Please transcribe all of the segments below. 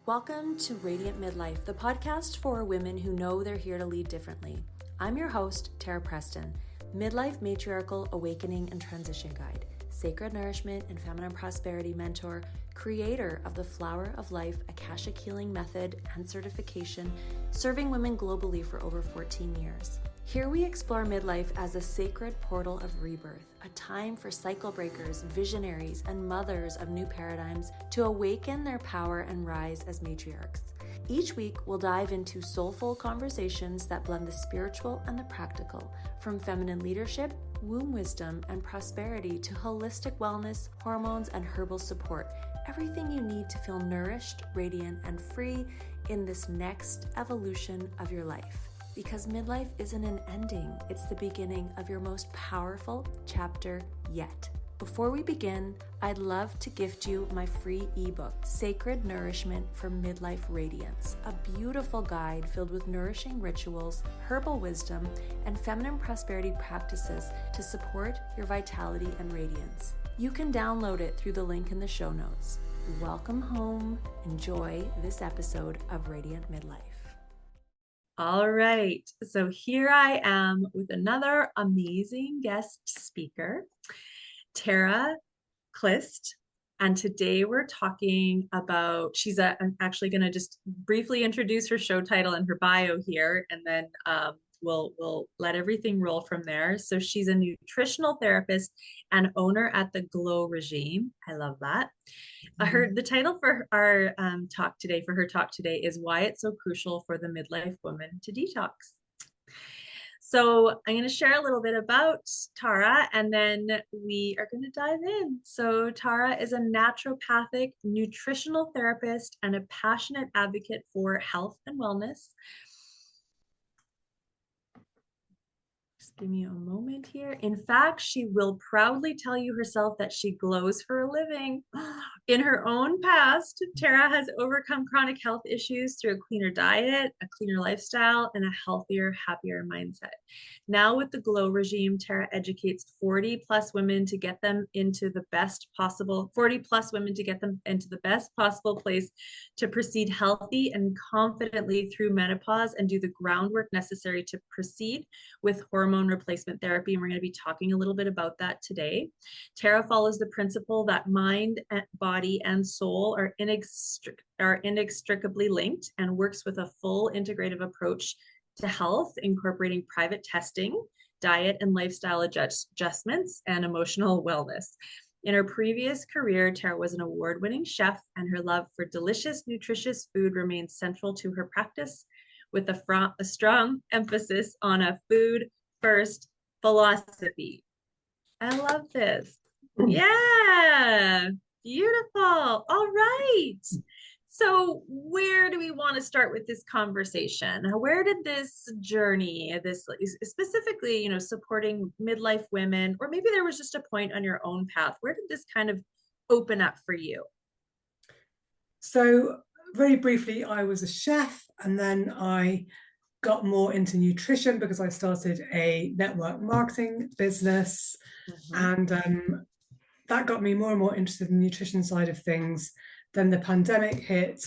Welcome to Radiant Midlife, the podcast for women who know they're here to lead differently. I'm your host, Tara Preston, midlife matriarchal awakening and transition guide, sacred nourishment and feminine prosperity mentor, creator of the Flower of Life Akashic Healing Method and certification, serving women globally for over 14 years. Here we explore midlife as a sacred portal of rebirth, a time for cycle breakers, visionaries, and mothers of new paradigms to awaken their power and rise as matriarchs. Each week, we'll dive into soulful conversations that blend the spiritual and the practical, from feminine leadership, womb wisdom, and prosperity to holistic wellness, hormones, and herbal support. Everything you need to feel nourished, radiant, and free in this next evolution of your life. Because midlife isn't an ending, it's the beginning of your most powerful chapter yet. Before we begin, I'd love to gift you my free ebook, Sacred Nourishment for Midlife Radiance, a beautiful guide filled with nourishing rituals, herbal wisdom, and feminine prosperity practices to support your vitality and radiance. You can download it through the link in the show notes. Welcome home. Enjoy this episode of Radiant Midlife. All right, so here I am with another amazing guest speaker, Tara Clist, and today we're talking about, I'm actually going to just briefly introduce her show title and her bio here, and then we'll let everything roll from there. So she's a nutritional therapist and owner at the Glow Regime. I love that. The title for our talk today is Why It's So Crucial for the Midlife Woman to Detox. So I'm going to share a little bit about Tara, and then we are going to dive in. So Tara is a naturopathic nutritional therapist and a passionate advocate for health and wellness. Give me a moment here. In fact, she will proudly tell you herself that she glows for a living. In her own past, Tara has overcome chronic health issues through a cleaner diet, a cleaner lifestyle, and a healthier, happier mindset. Now with the Glow Regime, Tara educates 40 plus women to get them into the best possible place to proceed healthy and confidently through menopause and do the groundwork necessary to proceed with hormone replacement therapy. And we're going to be talking a little bit about that today. Tara follows the principle that mind, body, and soul are inextricably linked and works with a full integrative approach to health, incorporating private testing, diet and lifestyle adjustments, and emotional wellness. In her previous career, Tara was an award-winning chef, and her love for delicious, nutritious food remains central to her practice, with a strong emphasis on a food-first philosophy. I love this. Yeah, beautiful. All right. So where do we want to start with this conversation? Where did this journey, specifically, supporting midlife women, or maybe there was just a point on your own path, where did this kind of open up for you? So very briefly, I was a chef, and then I got more into nutrition because I started a network marketing business. And that got me more and more interested in the nutrition side of things. Then the pandemic hit,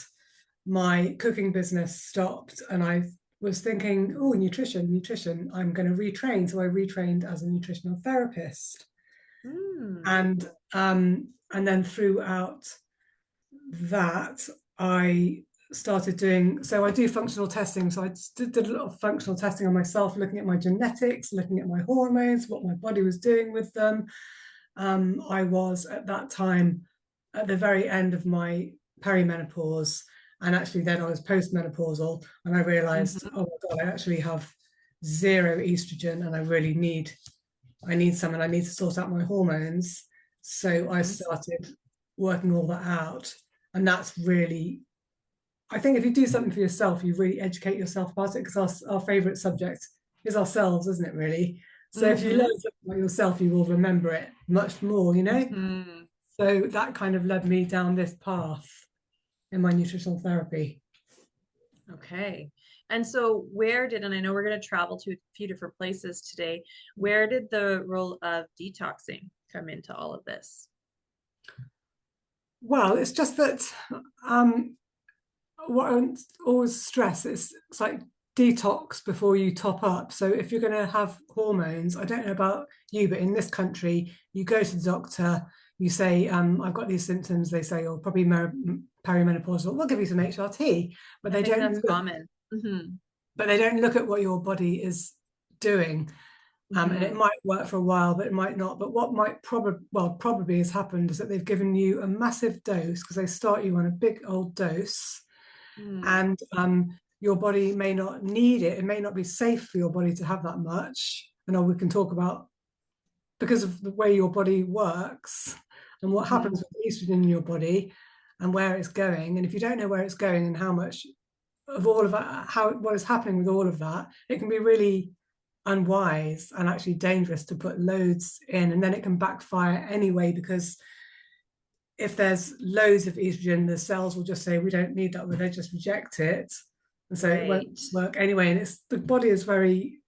my cooking business stopped, and I was thinking, oh, nutrition, I'm going to retrain. So I retrained as a nutritional therapist. And then throughout that, I started doing, so I do functional testing. So I did a lot of functional testing on myself, looking at my genetics, looking at my hormones, what my body was doing with them. I was at that time at the very end of my perimenopause, and actually then I was postmenopausal, and I realized, oh my God, I actually have zero estrogen, and I need to sort out my hormones. So I started working all that out. And that's really, I think if you do something for yourself, you really educate yourself about it, because our favorite subject is ourselves, isn't it, really? So if you learn something about yourself, you will remember it much more, So that kind of led me down this path in my nutritional therapy. Okay. And so and I know we're going to travel to a few different places today, where did the role of detoxing come into all of this? Well, it's just that what I always stress is it's like detox before you top up. So if you're going to have hormones, I don't know about you, but in this country, you go to the doctor, you say, I've got these symptoms. They say, oh, probably perimenopause, or we'll give you some HRT, but I they think don't that's look, common. but they don't look at what your body is doing. And it might work for a while, but it might not. But what might probably has happened is that they've given you a massive dose because they start you on a big old dose, and your body may not need it. It may not be safe for your body to have that much. And we can talk about because of the way your body works and what happens with estrogen in your body and where it's going. And if you don't know where it's going and how much of all of that, what is happening with all of that, it can be really unwise and actually dangerous to put loads in, and then it can backfire anyway, because if there's loads of estrogen, the cells will just say we don't need that, they just reject it, and so it won't work anyway. And it's the body is very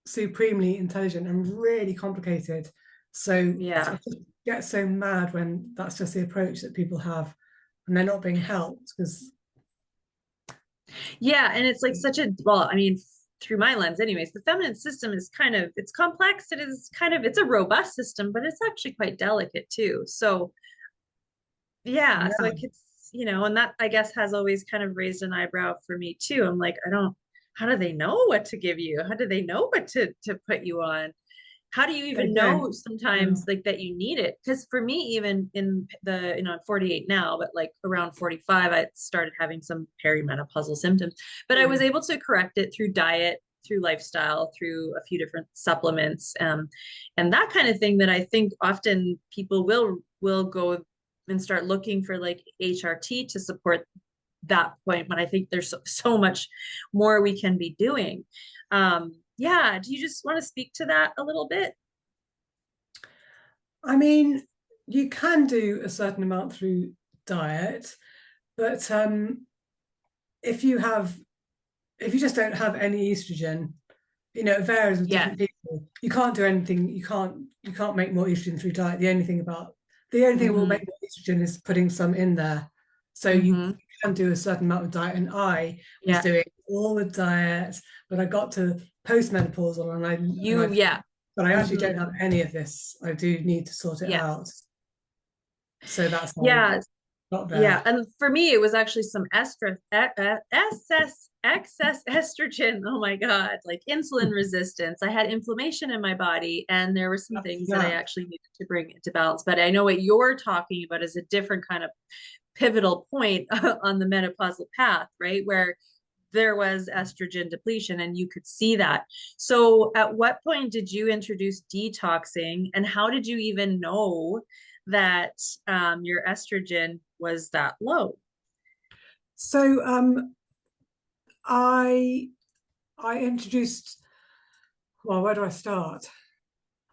supremely intelligent and really complicated. So I just get so mad when that's just the approach that people have and they're not being helped because and it's like such a, well, I mean, through my lens anyways, the feminine system is kind of, it's complex, it is kind of, it's a robust system, but it's actually quite delicate too. So so like it's, you know, and that I guess has always kind of raised an eyebrow for me too. I'm like, how do they know what to give you? How do they know what to put you on? How do you even know sometimes like that you need it? Because for me, even in the, you know, I'm 48 now, but like around 45, I started having some perimenopausal symptoms, but I was able to correct it through diet, through lifestyle, through a few different supplements, and that kind of thing that I think often people will go and start looking for like HRT to support that point. But I think there's so much more we can be doing. Do you just want to speak to that a little bit? I mean, you can do a certain amount through diet, but if you just don't have any estrogen, you know, it varies with different people. You can't do anything. You can't make more estrogen through diet. The only thing that will make more estrogen is putting some in there. So you can do a certain amount of diet. And I was doing all the diet, but I got to postmenopausal but I actually don't have any of this. I do need to sort it out. So that's not there. And for me, it was actually some excess estrogen. Oh my God, like insulin resistance. I had inflammation in my body, and there were some things that I actually needed to bring into balance. But I know what you're talking about is a different kind of pivotal point on the menopausal path, right? Where there was estrogen depletion and you could see that. So at what point did you introduce detoxing, and how did you even know that your estrogen was that low? So I introduced, well, where do I start?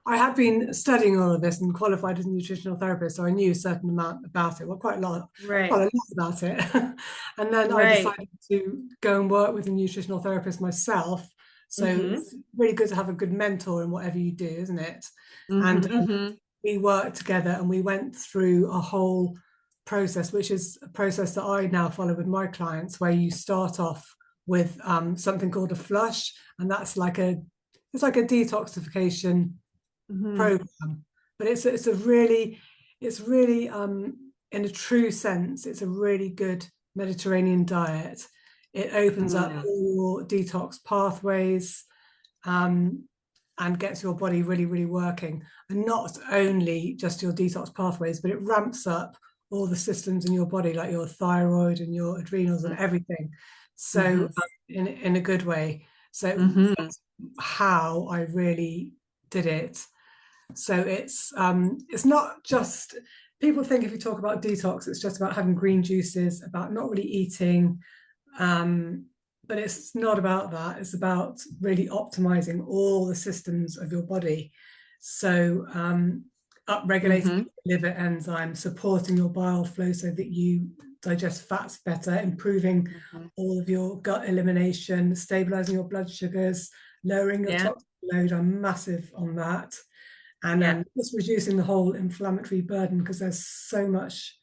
I had been studying all of this and qualified as a nutritional therapist, so I knew a certain amount about it, well, quite a lot about it. And then I decided to go and work with a nutritional therapist myself. So it's really good to have a good mentor in whatever you do, isn't it? And we worked together and we went through a whole process, which is a process that I now follow with my clients, where you start off with something called a flush, and that's like it's like a detoxification program, but it's really in a true sense, it's a really good Mediterranean diet. It opens up all your detox pathways and gets your body really, really working. And not only just your detox pathways, but it ramps up all the systems in your body, like your thyroid and your adrenals and everything. So in a good way. So that's how I really did it. So it's not just, people think if you talk about detox, it's just about having green juices, about not really eating, but it's not about that. It's about really optimizing all the systems of your body. So upregulating liver enzymes, supporting your bile flow so that you digest fats better, improving all of your gut elimination, stabilizing your blood sugars, lowering your toxic load. I'm massive on that. And just reducing the whole inflammatory burden, because there's so much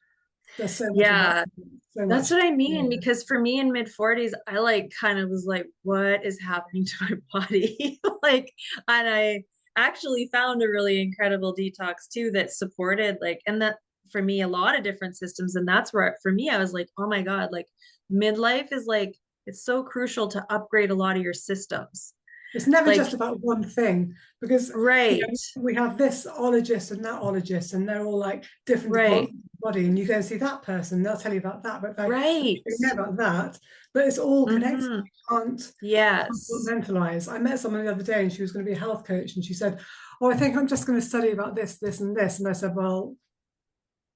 There's so much about Yeah, so that's much. what I mean. Because for me in mid 40s, I like kind of was like, what is happening to my body? Like, and I actually found a really incredible detox too that supported like, and that for me, a lot of different systems. And that's where for me, I was like, oh my God, like midlife is like, it's so crucial to upgrade a lot of your systems. It's never Like, just about one thing because right, we have this ologist and that ologist, and they're all like different right, departments of the body. And you go and see that person, they'll tell you about that, but they right. don't know about that. But it's all connected. Hmm. You can't Yes. compartmentalize. I met someone the other day, and she was going to be a health coach, and she said, "Oh, I think I'm just going to study about this, this, and this." And I said, "Well,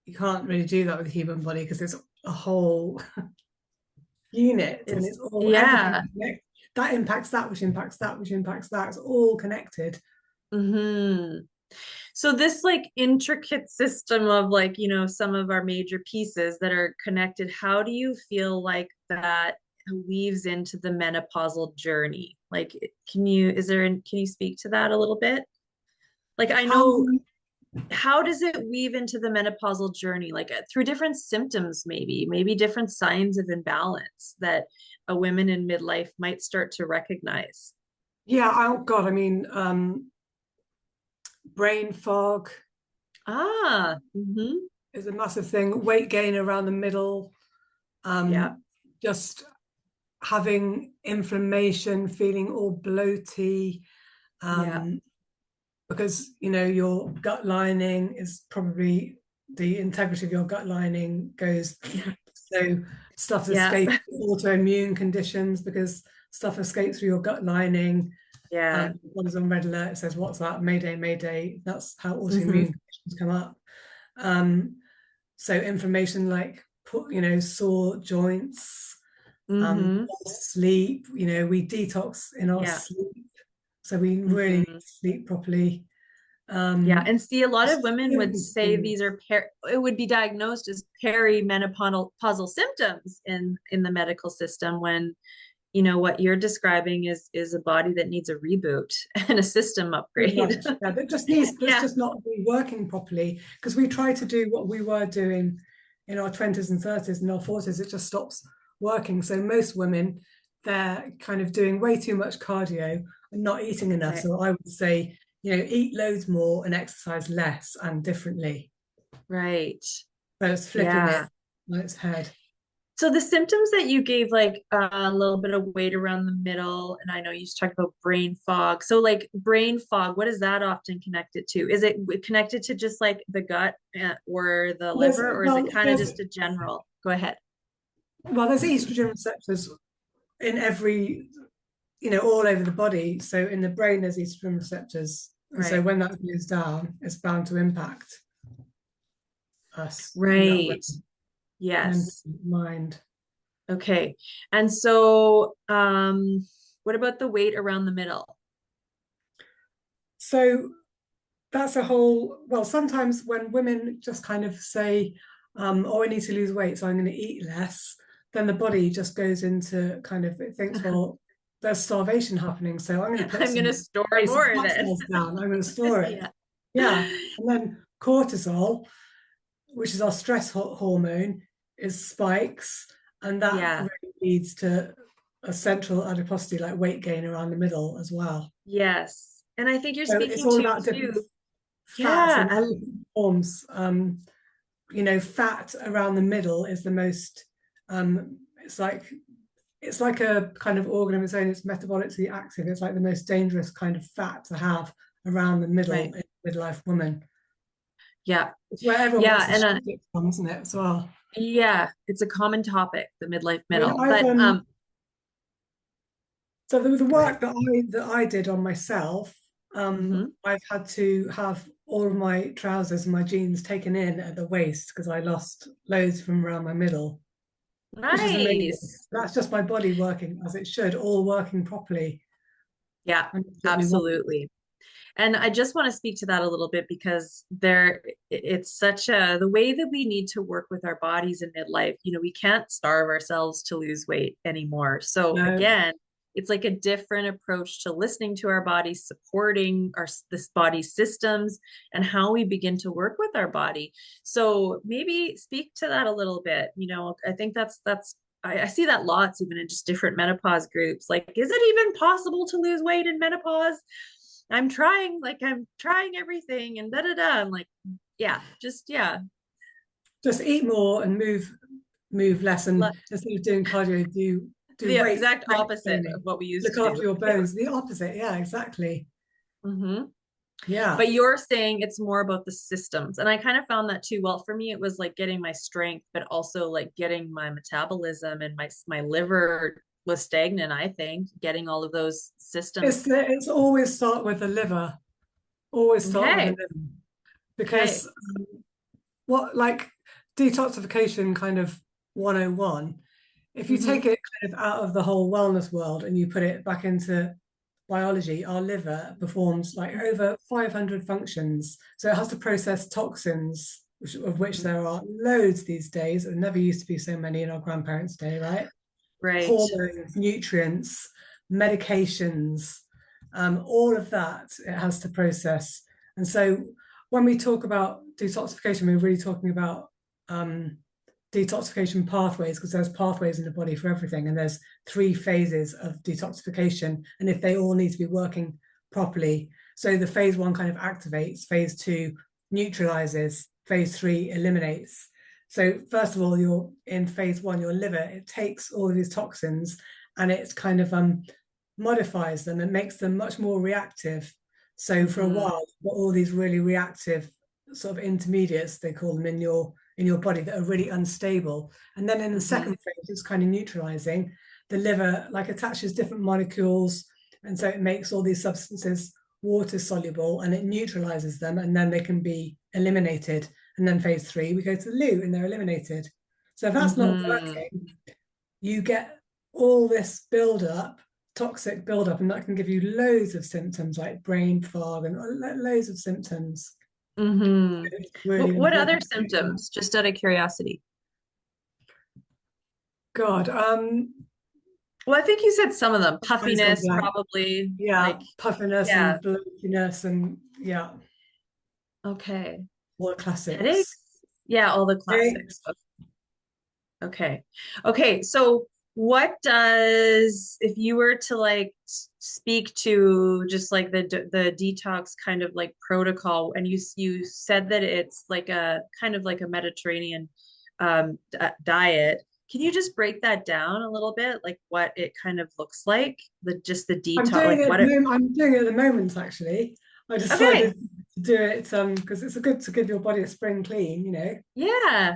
you can't really do that with the human body because it's a whole unit, and It's, it's all everything yeah. that impacts that, which impacts that, which impacts that. It's all connected." Hmm. So this like intricate system of like, some of our major pieces that are connected, how do you feel like that weaves into the menopausal journey? Like, can you speak to that a little bit? Like, I know, Um, how does it weave into the menopausal journey? Like through different symptoms, maybe different signs of imbalance that a woman in midlife might start to recognize. yeah, oh God, I mean, brain fog Ah, mm-hmm. is a massive thing. Weight gain around the middle, Yeah, just having inflammation, feeling all bloaty, yeah, um, because your gut lining is probably the integrity of your gut lining goes so stuff yeah, escapes autoimmune conditions because stuff escapes through your gut lining. yeah. What is on red alert? It says, "What's that? Mayday, mayday." That's how Mm-hmm. autoimmune conditions come up. Um, so inflammation, like sore joints, Mm-hmm. sleep. We detox in our Yeah. sleep, so we really need Mm-hmm. to sleep properly. Yeah. Um, And see, a lot of so women would many say these things. are it would be diagnosed as perimenopausal symptoms in the medical system when, what you're describing is a body that needs a reboot and a system Pretty upgrade. much, yeah. That's Yeah. just not working properly because we try to do what we were doing in our 20s and 30s and our 40s. It just stops working. So most women, they're kind of doing way too much cardio and not eating enough. Right. So I would say, eat loads more and exercise less and differently. Right. So it's flipping it Yeah. on its head. So the symptoms that you gave, like a little bit of weight around the middle, and I know you just talked about brain fog. So like brain fog, what is that often connected to? Is it connected to just like the gut or the There's liver, or is it well, kind of just a general? Go ahead. there's estrogen receptors in every all over the body. So in the brain, there's estrogen receptors. And so Right. when that goes down, it's bound to impact us in that way, Right. mental Yes. mind. Okay. And so, what about the weight around the middle? So that's a whole, well, sometimes when women just kind of say, oh, I need to lose weight, so I'm going to eat less, then the body just goes into kind of, it thinks, well, there's starvation happening, so I'm going to put I'm gonna some store basic more fat then. cells down, I'm going to store it. Yeah. Yeah. And then cortisol, which is our stress hormone, is spikes, and that Yeah. really leads to a central adiposity, like weight gain around the middle as well. Yes. And I think you're So it's speaking all to about different too. fats Yeah. and different forms. Fat around the middle is the most. It's like a kind of organ of its own. It's metabolically active. It's like the most dangerous kind of fat to have around the middle Right. in a midlife woman. Yeah. It's where everyone Yeah. wants to And shift it from, isn't it, as well? yeah, it's a common topic, the midlife I mean, middle. I've But so the go ahead. work that I did on myself, Hmm. I've had to have all of my trousers and my jeans taken in at the waist because I lost loads from around my middle, which is amazing. Nice. That's just my body working as it should, all working properly. Yeah, And that's what we want. absolutely. And I just want to speak to that a little bit because it's such the way that we need to work with our bodies in midlife. We can't starve ourselves to lose weight anymore. So No, again, it's like a different approach to listening to our body, supporting this body's systems, and how we begin to work with our body. So maybe speak to that a little bit. I think I see that lots, even in just different menopause groups. Like, is it even possible to lose weight in menopause? I'm trying everything and da da da. I'm like, yeah. Just eat more and move less, and instead of doing cardio, do The weight exact opposite training. of what we used Look to after do. your bones. The opposite, yeah, exactly. Mm-hmm. Yeah. But you're saying it's more about the systems. And I kind of found that too. Well, for me, it was like getting my strength, but also like getting my metabolism, and my liver was stagnant, I think, getting all of those systems. It's always start with the liver. Always start with the Okay. liver. Because Okay. what like detoxification kind of 101, if you take Mm-hmm. it kind of out of the whole wellness world and you put it back into biology, our liver performs like over 500 functions. So it has to process toxins, of which there are loads these days. There never used to be so many in our grandparents' day, right? Right. Hormones, nutrients, medications, all of that it has to process. And so when we talk about detoxification, we're really talking about detoxification pathways, because there's pathways in the body for everything, and there's 3 phases of detoxification, and if they all need to be working properly, so the phase 1 kind of activates, phase 2 neutralizes, phase 3 eliminates. So first of all, you're in phase 1, your liver, it takes all of these toxins and it kind of modifies them and makes them much more reactive. So for a while, you've got all these really reactive sort of intermediates, they call them, in your body, that are really unstable. And then in the second phase, it's kind of neutralizing. The liver like attaches different molecules, and so it makes all these substances water soluble, and it neutralizes them, and then they can be eliminated. And then phase 3, we go to the loo and they're eliminated. So if that's not working, you get all this buildup, toxic buildup, and that can give you loads of symptoms like brain fog and loads of symptoms. Really What other important. symptoms, just out of curiosity? God, Well, I think you said some of them. mine's gone Puffiness, blank. probably. Yeah, Like, puffiness yeah. and bloatiness, and yeah, Okay. all the classics. Headaches? Yeah, all the classics. Headaches. Okay. Okay. So what does, if you were to like speak to just like the detox kind of like protocol, and you said that it's like a kind of like a Mediterranean diet, can you just break that down a little bit, like what it kind of looks like, the I'm detox, doing like it at what the it, moment. I'm doing it at the moment, actually. I okay. decided to do it because it's good to give your body a spring clean, Yeah.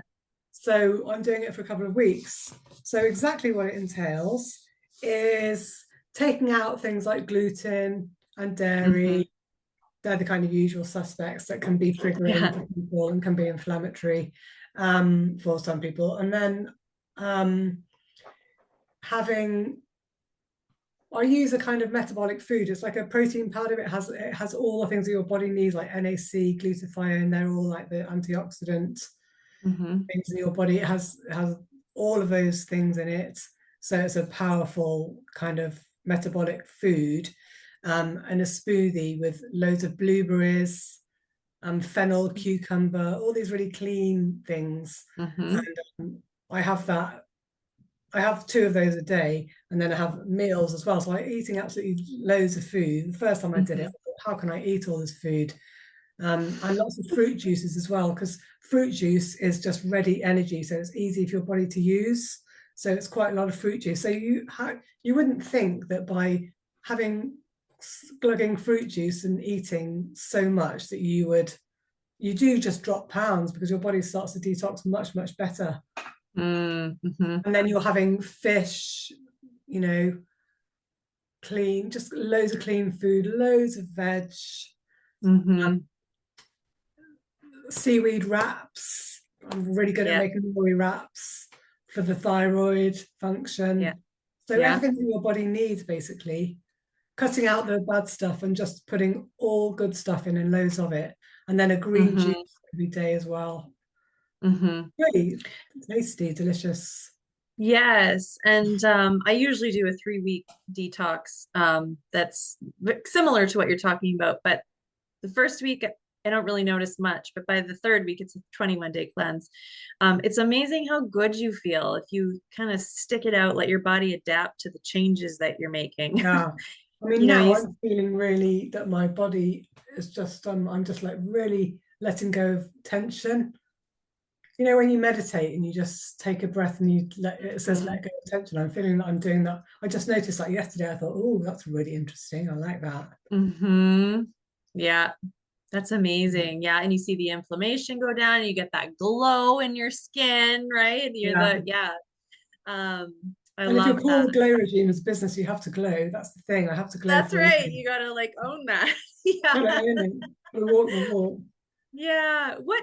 So I'm doing it for a couple of weeks. So exactly what it entails is taking out things like gluten and Hmm. dairy. They're the kind of usual suspects that can be triggering Yeah. for people and can be inflammatory for some people. And then having I use a kind of metabolic food. It's like a protein powder. It has all the things that your body needs, like NAC, glutathione. They're all like the antioxidant Hmm. things in your body. It has all of those things in it. So it's a powerful kind of metabolic food. And a smoothie with loads of blueberries, fennel, cucumber, all these really clean things. Hmm. And I have that. I have 2 of those a day, and then I have meals as well. So I'm eating absolutely loads of food. The first time I did it, I Hmm. thought, how can I eat all this food? And lots of fruit juices as well, because fruit juice is just ready energy, so it's easy for your body to use. So it's quite a lot of fruit juice. So you wouldn't think that by having glugging fruit juice and eating so much that you do just drop pounds, because your body starts to detox much better. Hmm. And then you're having fish, you know, clean, just loads of clean food, loads of veg, Hmm. seaweed wraps. I'm really good at Yeah. making nori wraps for the thyroid Yeah. function. So Yeah. everything that your body needs, basically, cutting out the bad stuff and just putting all good stuff in and loads of it. And then a green Hmm. juice every day as well. Hmm. Really tasty, delicious. Yes. And I usually do a 3-week detox that's similar to what you're talking about. But the first week, I don't really notice much. But by the third week, it's a 21-day cleanse. It's amazing how good you feel if you kind of stick it out, let your body adapt to the changes that you're making. Yeah. I mean, You know, now you, I'm feeling really that my body is just, I'm just like really letting go of tension. You know, when you meditate and you just take a breath and you it says let Mhm. go of tension. I'm feeling that I'm doing that. I just noticed that yesterday. I thought, oh, that's really interesting. I like that. Mhm. Yeah. That's amazing. Yeah. And you see the inflammation go down, and you get that glow in your skin, right? And you're Yeah. yeah. I And if you're love calling that. the glow regime as business, you have to glow. That's the thing. I have to glow That's for a right. living. You gotta like own that. Got to Yeah. own it. Got to walk the walk. Yeah. What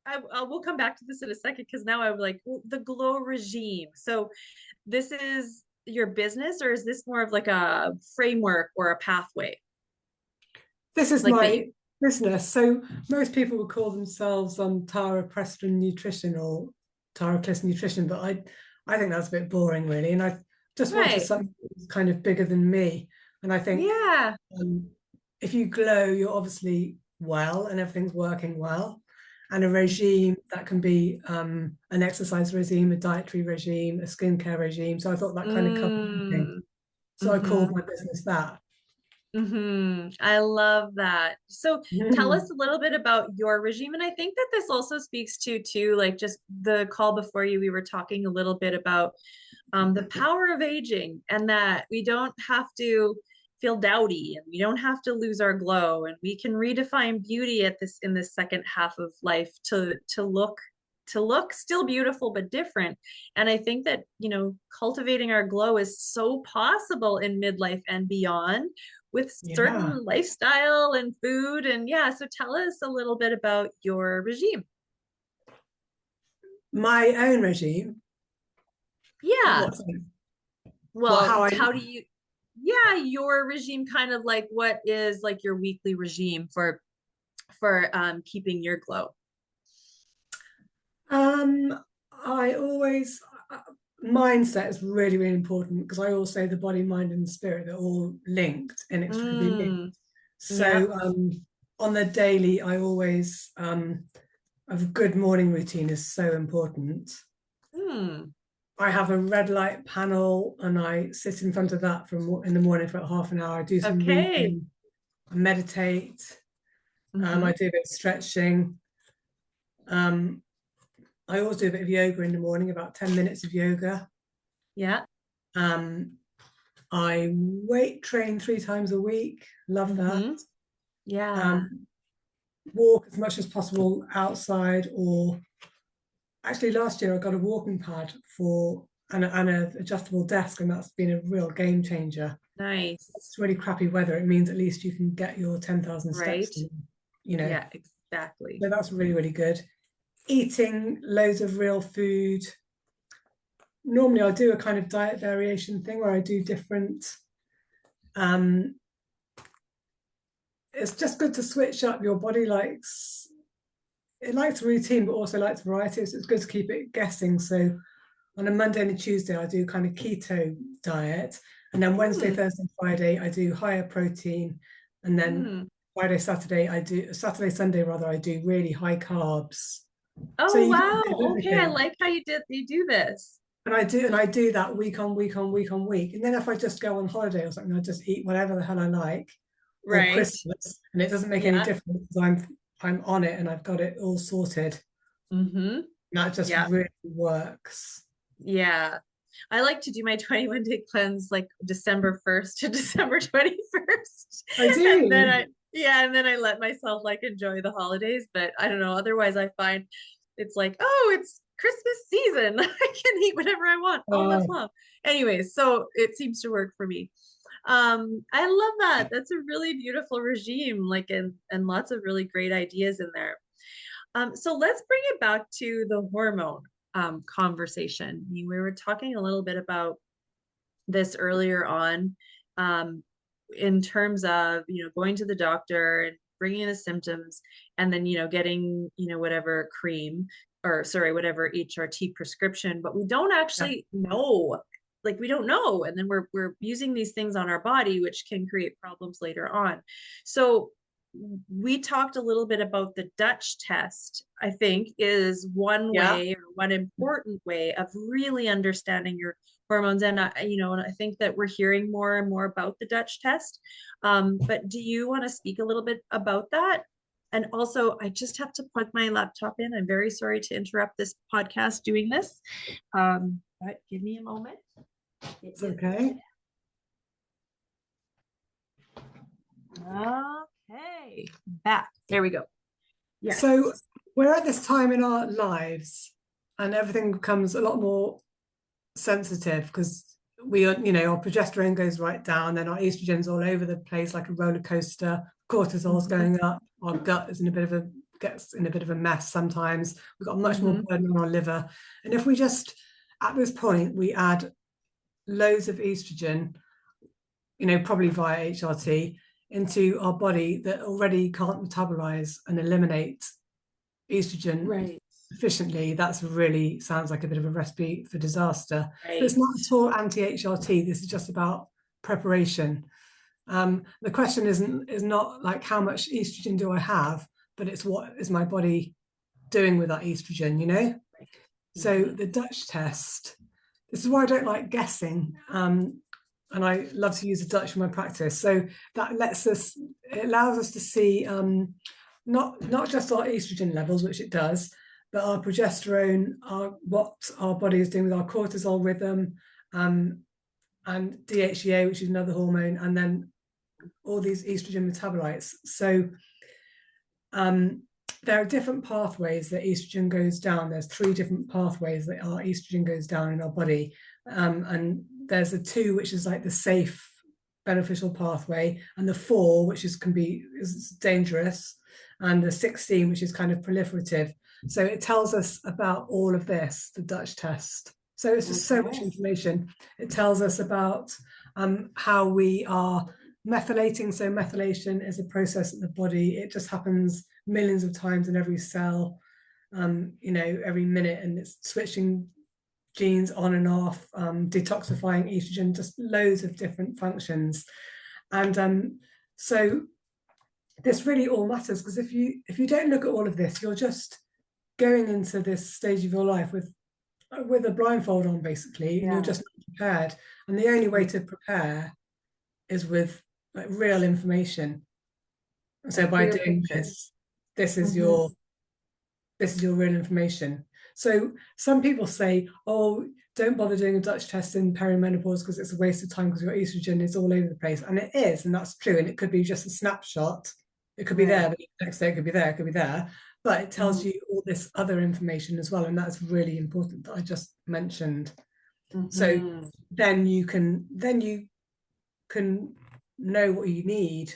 I will come back to this in a second because now I'm like, well, the glow regime. So this is your business, or is this more of like a framework or a pathway? This is Like that you my business. So most people would call themselves Tara Preston Nutrition or Tara Clist Nutrition, but I think that's a bit boring, really. And I just wanted right. something that's kind of bigger than me. And I think Yeah. um, if you glow, you're obviously well and everything's working well. And a regime that can be an exercise regime, a dietary regime, a skincare regime. So I thought that kind of covered everything. Mm. So I Hmm. called my business that. I love that. So tell Mhm. us a little bit about your regime. And I think that this also speaks to too, like just the call before you, we were talking a little bit about the power of aging, and that we don't have to feel dowdy, and we don't have to lose our glow, and we can redefine beauty at this in this second half of life to look still beautiful but different. And I think that, cultivating our glow is so possible in midlife and beyond with Yeah. certain lifestyle and food. And yeah, so tell us a little bit about your regime. My own regime. In Yeah. what sense? Well, Well, how I how do you, yeah, your regime, kind of like what is like your weekly regime for keeping your glow? um I always mindset is really, really important because I always say the body, mind, and spirit are all linked, inextricably linked. Mm, yeah. So on the daily, I always have a good morning routine is so important. Hmm. I have a red light panel and I sit in front of that from in the morning for half an hour. I do some Okay. reading, I meditate, I Mm-hmm. do a bit of stretching. Um, I always do a bit of yoga in the morning, about 10 minutes of yoga. Yeah. Um, I weight train 3 times a week. Love that. Mm-hmm. Yeah. Um, walk as much as possible outside, or actually last year I got a walking pad for an adjustable desk, and that's been a real game changer. Nice. It's really crappy weather. It means at least you can get your 10,000 steps Right. in, you know. Yeah, exactly. So that's really, really good. Eating loads of real food. Normally I do a kind of diet variation thing where I do different um it's just good to switch up. Your body likes it likes routine but also likes variety, so it's good to keep it guessing. So on a Monday and a Tuesday I do kind of keto diet, and then Wednesday, Hmm. Thursday, Friday I do higher protein, and then Hmm. Saturday, Sunday rather, I do really high carbs. So Oh, you get a bit of wow. Okay. I everything. like how you do this. And I do that week on week on week on week. And then if I just go on holiday or something, I just eat whatever the hell I like, or Right. Christmas, and it doesn't make any Yeah. difference because I'm on it and I've got it all sorted. Mm-hmm. And that just Yeah. really works. Yeah. I like to do my 21-day cleanse like December 1st to December 21st. I And then do. and then I let myself like enjoy the holidays. But I don't know. Otherwise, I find it's like, oh, it's Christmas season. I can eat whatever I want all month Oh, long. Anyways, so it seems to work for me. I love that. That's a really beautiful regime, like, and lots of really great ideas in there. So let's bring it back to the hormone conversation. I mean, we were talking a little bit about this earlier on, um, in terms of, going to the doctor and bringing the symptoms, and then, getting, whatever cream or sorry, whatever HRT prescription, but we don't actually know. Like we don't know. And then we're using these things on our body, which can create problems later on. So we talked a little bit about the Dutch test, I think is one way or one important way of really understanding your hormones. And and I think that we're hearing more and more about the Dutch test. But do you want to speak a little bit about that? And also, I just have to plug my laptop in. I'm very sorry to interrupt this podcast doing this. But give me a moment. It's okay. Okay, back. There we go. Yes. So we're at this time in our lives and everything becomes a lot more sensitive because we are, our progesterone goes right down, then our estrogen's all over the place like a roller coaster, cortisol's going up, our gut is gets in a bit of a mess sometimes. We've got much more burden on our liver. And if we just, at this point, we add loads of estrogen, probably via HRT, into our body that already can't metabolize and eliminate estrogen efficiently, that's really sounds like a bit of a recipe for disaster. But it's not at all anti-HRT. This is just about preparation. The question is not like how much estrogen do I have, but it's what is my body doing with that estrogen, So the Dutch test, this is why I don't like guessing. And I love to use the Dutch in my practice. So that it allows us to see not just our estrogen levels, which it does, but our progesterone, what our body is doing with our cortisol rhythm, and DHEA, which is another hormone, and then all these estrogen metabolites. So there are different pathways that estrogen goes down. There's 3 different pathways that our estrogen goes down in our body. And there's a 2, which is like the safe, beneficial pathway, and the 4, which is dangerous, and the 16, which is kind of proliferative. So it tells us about all of this, the Dutch test. So it's just so much information. It tells us about how we are methylating. So methylation is a process in the body. It just happens millions of times in every cell, every minute, and it's switching genes on and off, detoxifying estrogen, just loads of different functions. And so this really all matters, because if you don't look at all of this, you're just going into this stage of your life with a blindfold on, basically, and you're just not prepared. And the only way to prepare is with like real information. And so by doing this is your real information. So some people say, oh, don't bother doing a Dutch test in perimenopause because it's a waste of time because your estrogen is all over the place. And it is, and that's true. And it could be just a snapshot. It could be there, but the next day it could be there, it could be there. But it tells you all this other information as well. And that's really important that I just mentioned. So then you can know what you need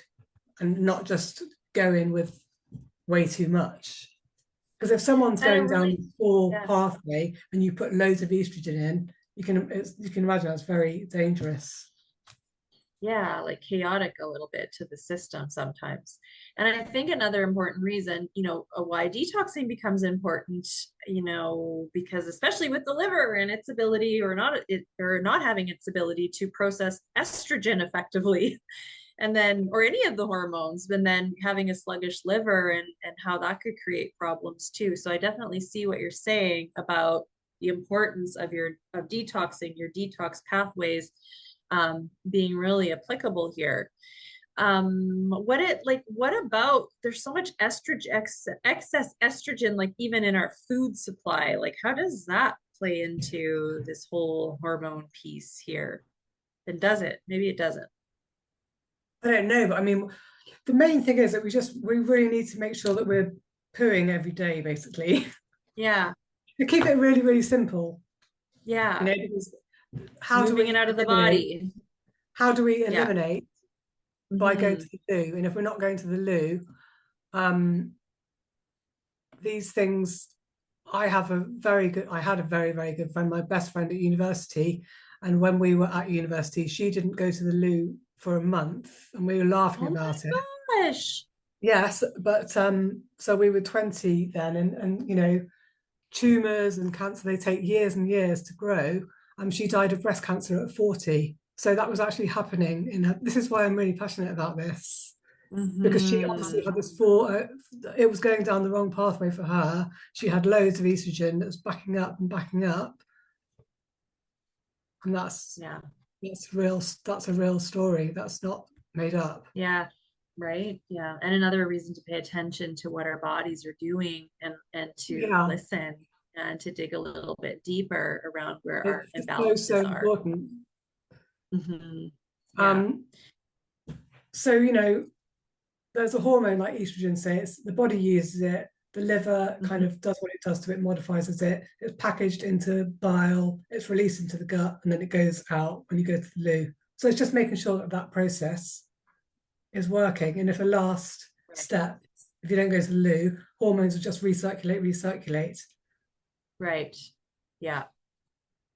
and not just go in with way too much. Because if someone's going down the 4 pathway and you put loads of estrogen in, you can imagine that's very dangerous. Yeah, like chaotic a little bit to the system sometimes. And I think another important reason, why detoxing becomes important, because especially with the liver and its ability or not having its ability to process estrogen effectively, and then, or any of the hormones, and then having a sluggish liver and how that could create problems too. So I definitely see what you're saying about the importance of detoxing, your detox pathways, being really applicable here. What about, there's so much excess estrogen, like even in our food supply, like how does that play into this whole hormone piece here? And does it? Maybe it doesn't. I don't know, but I mean, the main thing is that we really need to make sure that we're pooing every day, basically. Yeah. To keep it really, really simple. Yeah. Because how do we it out of the body? How do we eliminate? By going to the loo. And if we're not going to the loo, these things, I had a very, very good friend, my best friend at university. And when we were at university, she didn't go to the loo for a month, and we were laughing about it. Gosh. Yes, but so we were 20 then, and tumors and cancer, they take years and years to grow. She died of breast cancer at 40. So that was actually happening in her. This is why I'm really passionate about this, because she obviously had this it was going down the wrong pathway for her. She had loads of estrogen that was backing up and backing up. And that's real. That's a real story. That's not made up. Yeah. Right. Yeah. And another reason to pay attention to what our bodies are doing and to listen and to dig a little bit deeper around where our imbalances so are. Important. Yeah. So, you know, there's a hormone like estrogen, say the body uses it, the liver kind of does what it does to it, modifies it, it's packaged into bile, it's released into the gut, and then it goes out when you go to the loo. So it's just making sure that that process is working. And if a last step, if you don't go to the loo, hormones will just recirculate. Right. Yeah.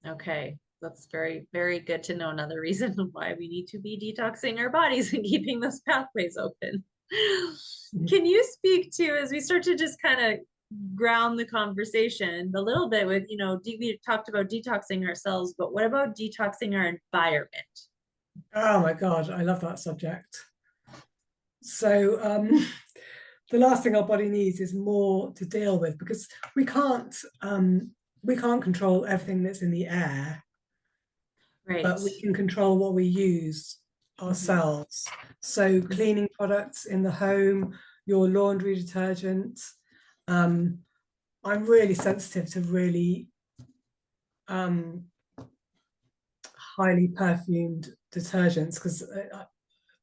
Okay. That's very, very good to know. Another reason why we need to be detoxing our bodies and keeping those pathways open. Can you speak to, as we start to just kind of ground the conversation a little bit with, you know, we talked about detoxing ourselves, but what about detoxing our environment? Oh my God, I love that subject. So the last thing our body needs is more to deal with, because we can't control everything that's in the air, but we can control what we use ourselves. So cleaning products in the home, your laundry detergent. I'm really sensitive to really highly perfumed detergents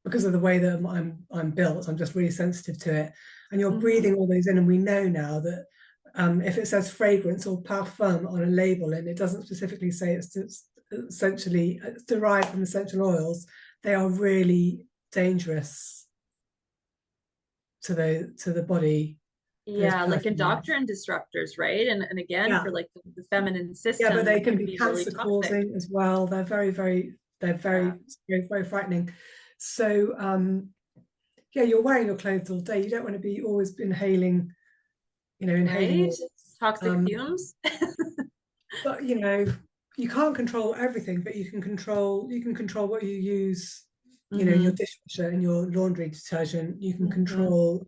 because of the way that I'm built. I'm just really sensitive to it. And you're breathing all those in, and we know now that if it says fragrance or parfum on a label and it doesn't specifically say it's derived from essential oils, they are really dangerous to the body. Yeah, like endocrine disruptors, right? And again, for like the feminine system, yeah, but they can be cancer really causing as well. They're very very frightening. So you're wearing your clothes all day. You don't want to be always inhaling toxic fumes. But you know, you can't control everything, but you can control what you use. You know, your dishwasher and your laundry detergent. You can control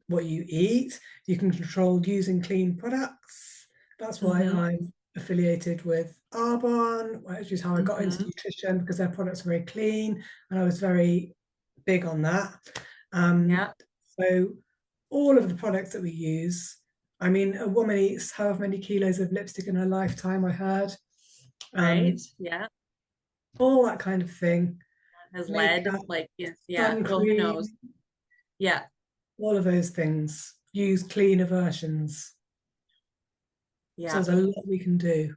what you eat. You can control using clean products. That's why I'm affiliated with Arbonne, which is how I got into nutrition, because their products are very clean, and I was very big on that. So all of the products that we use, I mean, a woman eats however many kilos of lipstick in her lifetime, I heard. All that kind of thing. Has lead, like, well, who knows? All of those things. Use cleaner versions. So there's a lot we can do.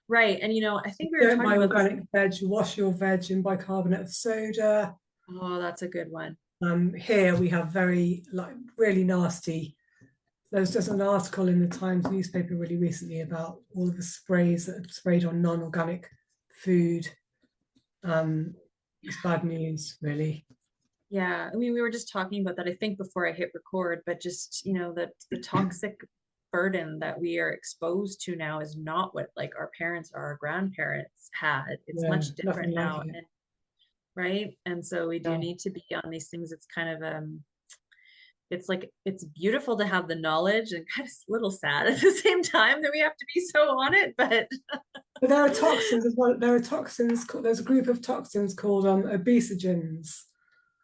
Right. And, you know, I think we were talking about organic veg, wash your veg in bicarbonate of soda. Oh, that's a good one. Here we have really nasty. There's just an article in the Times newspaper really recently about all of the sprays that are sprayed on non-organic food. It's bad news, really. Yeah, I mean, we were just talking about that, I think, before I hit record, but just, you know, that the toxic burden that we are exposed to now is not what like our parents or our grandparents had. It's much different now. And, right. And so we do need to be on these things. It's kind of it's like, it's beautiful to have the knowledge and kind of a little sad at the same time that we have to be so on it, but there are toxins as well. There are toxins. There's a group of toxins called obesogens.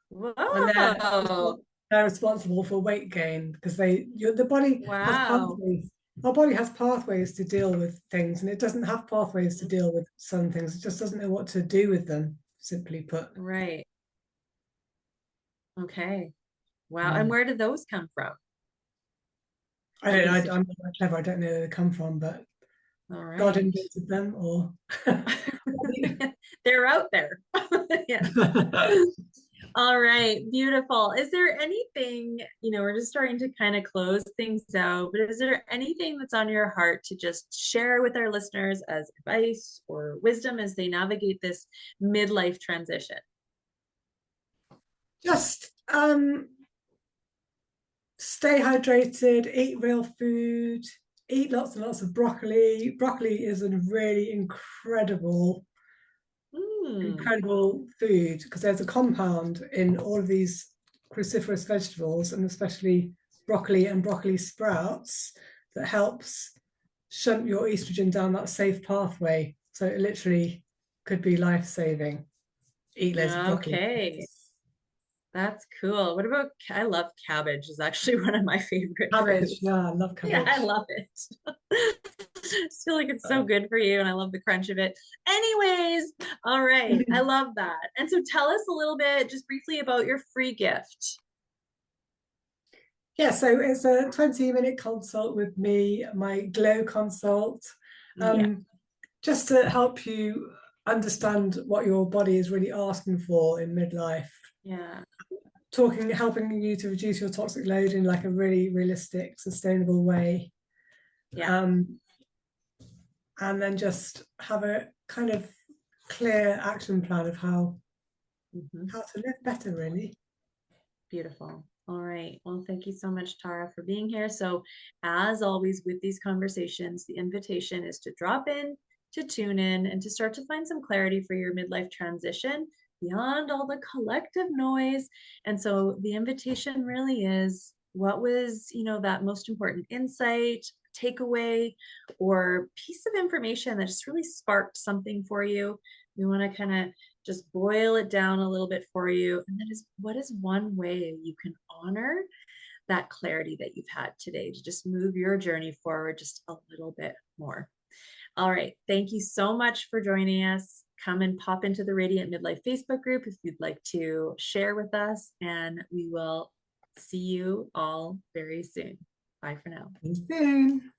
Whoa. And they're responsible for weight gain, because the body has pathways. Our body has pathways to deal with things, and it doesn't have pathways to deal with some things. It just doesn't know what to do with them, simply put. Right. Okay. Wow. And where did those come from? I don't know. I'm not clever. I don't know where they come from, but God invented them, or they're out there. Yeah. All right. Beautiful. Is there anything, you know, we're just starting to kind of close things out, but is there anything that's on your heart to just share with our listeners as advice or wisdom as they navigate this midlife transition? Just stay hydrated, eat real food, eat lots and lots of broccoli. Broccoli is a really incredible food, because there's a compound in all of these cruciferous vegetables, and especially broccoli and broccoli sprouts, that helps shunt your estrogen down that safe pathway. So it literally could be life-saving. Eat loads of broccoli. Okay. That's cool. What about, I love cabbage is actually one of my favorite Cabbage, foods. yeah, I love cabbage. Yeah, I love it. I feel like it's so good for you, and I love the crunch of it. Anyways, all right. I love that. And so tell us a little bit, just briefly, about your free gift. Yeah, so it's a 20-minute consult with me, my Glow consult, just to help you understand what your body is really asking for in midlife. Yeah. Helping you to reduce your toxic load in like a really realistic, sustainable way. Yeah. And then just have a kind of clear action plan of how to live better, really. Beautiful. All right. Well, thank you so much, Tara, for being here. So, as always, with these conversations, the invitation is to drop in, to tune in, and to start to find some clarity for your midlife transition beyond all the collective noise. And so, the invitation really is, what was, that most important insight, takeaway, or piece of information that just really sparked something for you? We want to kind of just boil it down a little bit for you. And that is, what is one way you can honor that clarity that you've had today to just move your journey forward just a little bit more? All right. Thank you so much for joining us. Come and pop into the Radiant Midlife Facebook group if you'd like to share with us, and we will see you all very soon. Bye for now. See you soon.